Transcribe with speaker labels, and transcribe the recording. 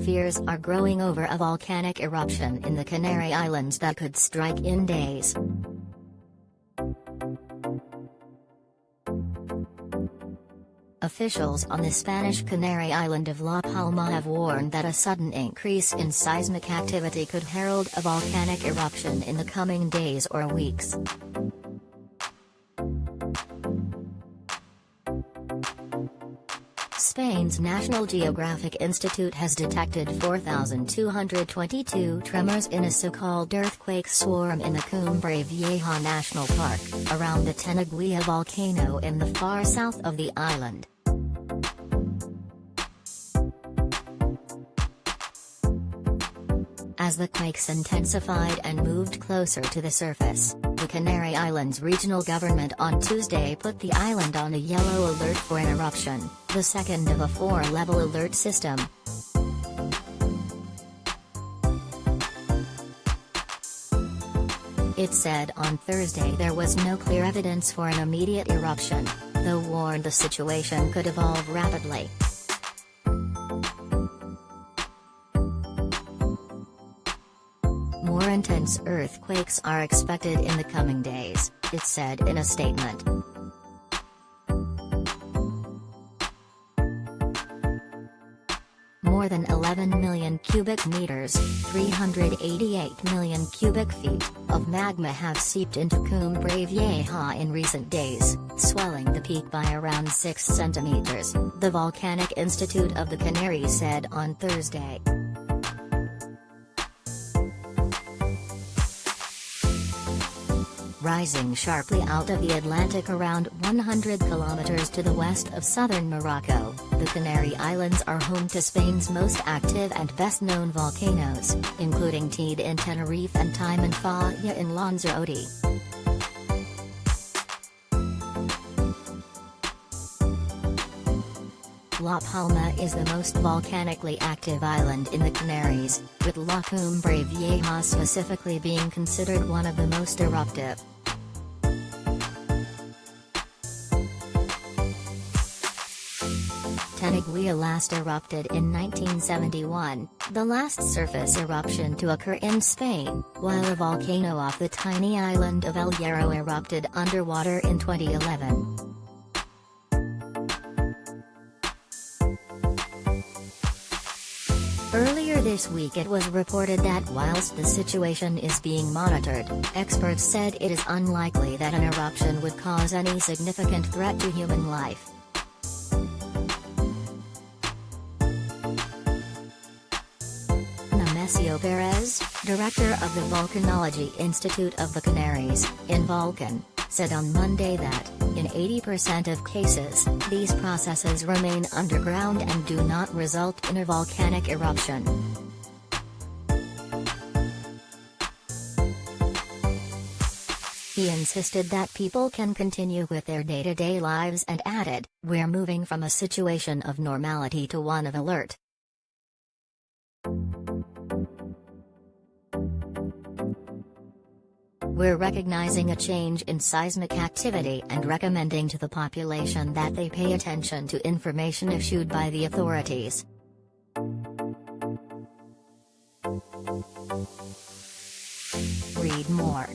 Speaker 1: Fears are growing over a volcanic eruption in the Canary Islands that could strike in days. Officials on the Spanish Canary island of La Palma have warned that a sudden increase in seismic activity could herald a volcanic eruption in the coming days or weeks. Spain's National Geographic Institute has detected 4,222 tremors in a so-called earthquake swarm in the Cumbre Vieja National Park, around the Teneguia volcano in the far south of the island. As the quakes intensified and moved closer to the surface, the Canary Islands regional government on Tuesday put the island on a yellow alert for an eruption, the second of a 4-level alert system. It said on Thursday there was no clear evidence for an immediate eruption, though warned the situation could evolve rapidly. More intense earthquakes are expected in the coming days, it said in a statement. More than 11 million cubic meters, 388 million cubic feet, of magma have seeped into Cumbre Vieja in recent days, swelling the peak by around 6 centimeters, the Volcanic Institute of the Canaries said on Thursday. Rising sharply out of the Atlantic around 100 kilometers to the west of southern Morocco, the Canary Islands are home to Spain's most active and best-known volcanoes, including Teide in Tenerife and Timanfaya in Lanzarote. La Palma is the most volcanically active island in the Canaries, with La Cumbre Vieja specifically being considered one of the most eruptive. Teneguia last erupted in 1971, the last surface eruption to occur in Spain, while a volcano off the tiny island of El Hierro erupted underwater in 2011. Earlier this week it was reported that whilst the situation is being monitored, experts said it is unlikely that an eruption would cause any significant threat to human life. Perez, director of the Volcanology Institute of the Canaries, in Vulcan, said on Monday that, in 80% of cases, these processes remain underground and do not result in a volcanic eruption. He insisted that people can continue with their day-to-day lives and added, "We're moving from a situation of normality to one of alert." "We're recognizing a change in seismic activity and recommending to the population that they pay attention to information issued by the authorities." Read more.